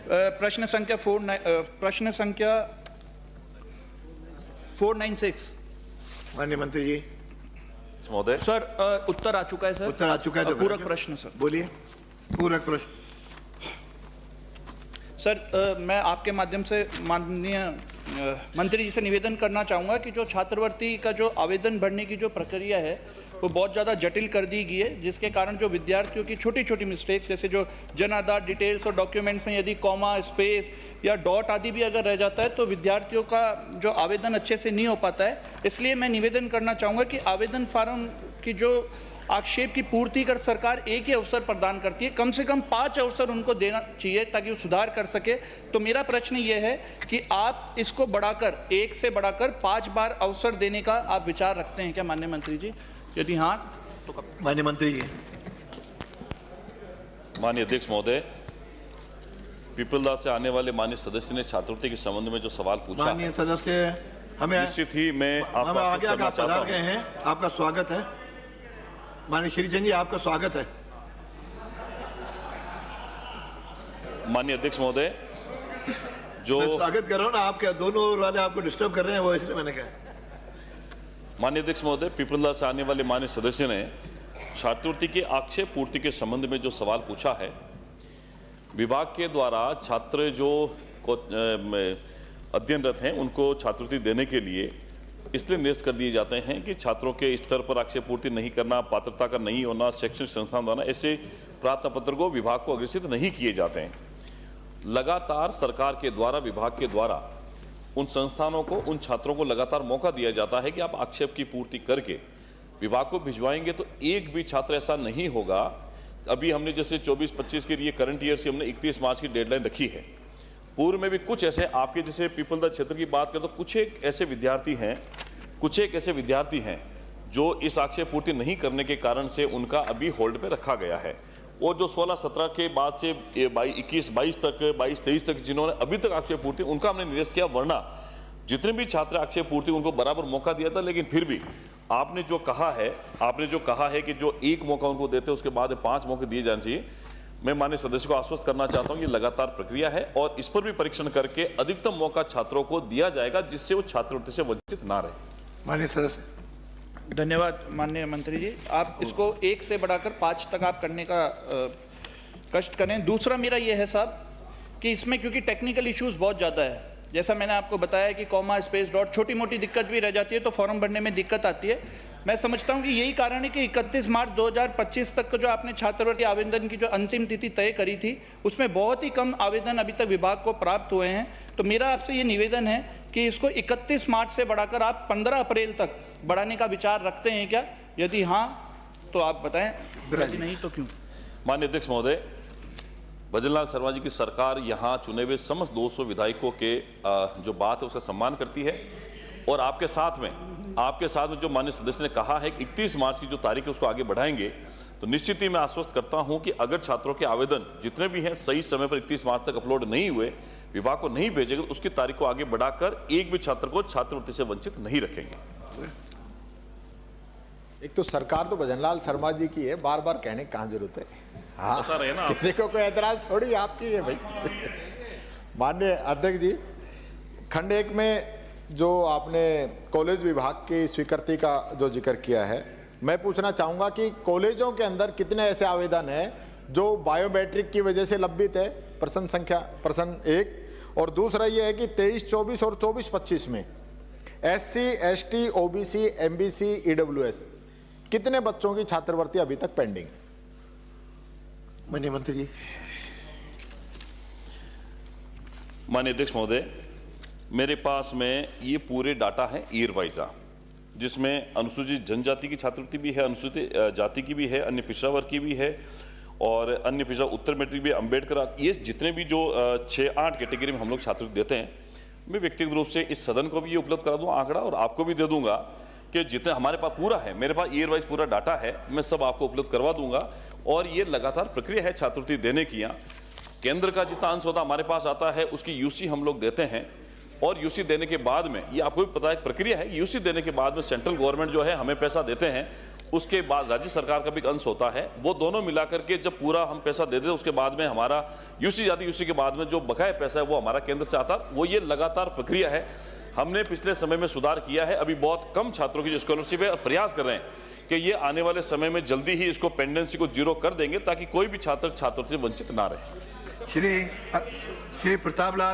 प्रश्न संख्या 496। माननीय मंत्री जी। महोदय सर उत्तर आ चुका है सर। उत्तर आ चुका है तो पूरक प्रश्न सर। बोलिए। पूरक प्रश्न। सर मैं आपके माध्यम से माननीय मंत्री जी से निवेदन करना चाहूँगा कि जो छात्रवृत्ति का जो आवेदन भरने की जो प्रक्रिया है वो बहुत ज़्यादा जटिल कर दी गई है, जिसके कारण जो विद्यार्थियों की छोटी छोटी मिस्टेक्स, जैसे जो जन आधार डिटेल्स और डॉक्यूमेंट्स में यदि कॉमा, स्पेस या डॉट आदि भी अगर रह जाता है तो विद्यार्थियों का जो आवेदन अच्छे से नहीं हो पाता है। इसलिए मैं निवेदन करना चाहूँगा कि आवेदन फार्म की जो आक्षेप की पूर्ति कर सरकार एक ही अवसर प्रदान करती है, कम से कम 5 अवसर उनको देना चाहिए ताकि वो सुधार कर सके। तो मेरा प्रश्न ये है कि आप इसको बढ़ाकर 1 से बढ़ाकर 5 बार अवसर देने का आप विचार रखते हैं क्या माननीय मंत्री जी? यदि हाँ तो कब? माननीय मंत्री जी। माननीय अध्यक्ष महोदय, पीपलदास से आने वाले माननीय सदस्य ने छात्रवृत्ति के संबंध में जो सवाल पूछा, माननीय सदस्य हमें निश्चित ही मैं हम आगे आप पधार गए हैं, आपका स्वागत है। माननीय श्रीचंद जी, आपका स्वागत है। माननीय अध्यक्ष महोदय, जो मैं स्वागत कर रहा हूँ ना, आपके दोनों ओर वाले आपको डिस्टर्ब कर रहे हैं, वो इसलिए मैंने कहा। माननीय अध्यक्ष महोदय, पीपलदास से आने वाले माननीय सदस्य ने छात्रवृत्ति की आक्षेप पूर्ति के संबंध में जो सवाल पूछा है, विभाग के द्वारा छात्र जो अध्ययनरत हैं उनको छात्रवृत्ति देने के लिए इसलिए निरस्त कर दिए जाते हैं कि छात्रों के स्तर पर आक्षेप पूर्ति नहीं करना, पात्रता का नहीं होना, शैक्षणिक संस्थान द्वारा ऐसे प्रार्थना पत्र को विभाग को अग्रेसित नहीं किए जाते हैं। लगातार सरकार के द्वारा, विभाग के द्वारा उन संस्थानों को, उन छात्रों को लगातार मौका दिया जाता है कि आप आक्षेप की पूर्ति करके विभाग को भिजवाएंगे तो एक भी छात्र ऐसा नहीं होगा। अभी हमने जैसे 24-25 के लिए करंट ईयर से हमने 31 मार्च की डेडलाइन रखी है। पूर्व में भी कुछ ऐसे आपके जैसे पीपलदा क्षेत्र की बात करें तो कुछ एक ऐसे विद्यार्थी हैं जो इस आक्षेप पूर्ति नहीं करने के कारण से उनका अभी होल्ड पे रखा गया है। और जो 16-17 के बाद से 21-22 तक जिन्होंने अभी तक आक्षेप पूर्ति, उनका हमने निरस्त किया। वरना जितने भी छात्र आक्षेप पूर्ति उनको बराबर मौका दिया था, लेकिन फिर भी आपने जो कहा है कि जो एक मौका उनको देते उसके बाद 5 मौके दिए जाने चाहिए। मैं माननीय सदस्य को आश्वस्त करना चाहता हूं, ये लगातार प्रक्रिया है और इस पर भी परीक्षण करके अधिकतम मौका छात्रों को दिया जाएगा जिससे वो छात्रवृत्ति से वंचित ना रहे। माननीय सदस्य। धन्यवाद माननीय मंत्री जी। आप इसको 1 से बढ़ाकर 5 तक आप करने का कष्ट करें। दूसरा मेरा ये है साहब कि इसमें क्योंकि टेक्निकल इश्यूज बहुत ज़्यादा है, जैसा मैंने आपको बताया कि कॉमा, स्पेस, डॉट, छोटी मोटी दिक्कत भी रह जाती है तो फॉर्म भरने में दिक्कत आती है। मैं समझता हूं कि यही कारण है कि 31 मार्च 2025 तक का जो आपने छात्रवृत्ति आवेदन की जो अंतिम तिथि तय करी थी उसमें बहुत ही कम आवेदन अभी तक विभाग को प्राप्त हुए हैं। तो मेरा आपसे ये निवेदन है कि इसको 31 मार्च से बढ़ाकर आप 15 अप्रैल तक बढ़ाने का विचार रखते हैं क्या? यदि हाँ तो आप बताएं, यदि नहीं तो क्यों? माननीय अध्यक्ष महोदय, भजनलाल शर्मा जी की सरकार यहाँ चुने हुए समस्त 200 विधायकों के जो बात है उसका सम्मान करती है और आपके साथ में जो माननीय सदस्य ने कहा है कि 31 मार्च की जो तारीख है उसको आगे बढ़ाएंगे, तो निश्चित ही मैं आश्वस्त करता हूं कि अगर छात्रों के आवेदन जितने भी हैं सही समय पर 31 मार्च तक अपलोड नहीं हुए, विभाग को नहीं भेजेंगे तो उसकी तारीख को आगे बढ़ाकर एक भी छात्र को छात्रवृत्ति से वंचित नहीं रखेंगे। एक तो सरकार तो भजनलाल शर्मा जी की है, बार बार कहने की कहाँ जरूरत है? हाँ, ना किसी को कोई एतराज थोड़ी आपकी है भाई। माननीय अध्यक्ष जी, खंड 1 में जो आपने कॉलेज विभाग की स्वीकृति का जो जिक्र किया है, मैं पूछना चाहूँगा कि कॉलेजों के अंदर कितने ऐसे आवेदन हैं जो बायोमेट्रिक की वजह से लंबित है? प्रश्न 1। और दूसरा ये है कि 23-24 और 24-25 में SC, ST, OBC, MBC, EWS कितने बच्चों की छात्रवृत्ति अभी तक पेंडिंग है? माननीय मंत्री जी। माननीय अध्यक्ष महोदय, मेरे पास में ये पूरे डाटा है ईयर वाइज, जिसमें अनुसूचित जनजाति की छात्रवृत्ति भी है, अनुसूचित जाति की भी है, अन्य पिछड़ा वर्ग की भी है और अन्य पिछड़ा उत्तर मैट्रिक भी, अम्बेडकर, ये जितने भी जो 6-8 कैटेगरी में हम लोग छात्रवृत्ति देते हैं, मैं व्यक्तिगत रूप से इस सदन को भी ये उपलब्ध करा दूँ आंकड़ा और आपको भी दे दूंगा कि जितने हमारे पास पूरा है, मेरे पास ईयर वाइज पूरा डाटा है, मैं सब आपको उपलब्ध करवा दूंगा। और ये लगातार प्रक्रिया है छात्रवृत्ति देने की। केंद्र का जितना अंश होता हमारे पास आता है उसकी यूसी हम लोग देते हैं और यूसी देने के बाद में, ये आपको भी पता है प्रक्रिया है, यूसी देने के बाद में सेंट्रल गवर्नमेंट जो है हमें पैसा देते हैं उसके बाद राज्य सरकार का भी एक अंश होता है, वो दोनों मिलाकर के जब पूरा हम पैसा दे देते उसके बाद में हमारा यूसी जाती, यूसी के बाद में जो बकाया पैसा है वो हमारा केंद्र से आता। वो ये लगातार प्रक्रिया है। हमने पिछले समय में सुधार किया है। अभी बहुत कम छात्रों की जो स्कॉलरशिप है, और प्रयास कर रहे हैं कि ये आने वाले समय में जल्दी ही इसको पेंडेंसी को जीरो कर देंगे ताकि कोई भी छात्र छात्रवृत्ति से वंचित ना रहे। श्री प्रताप लाल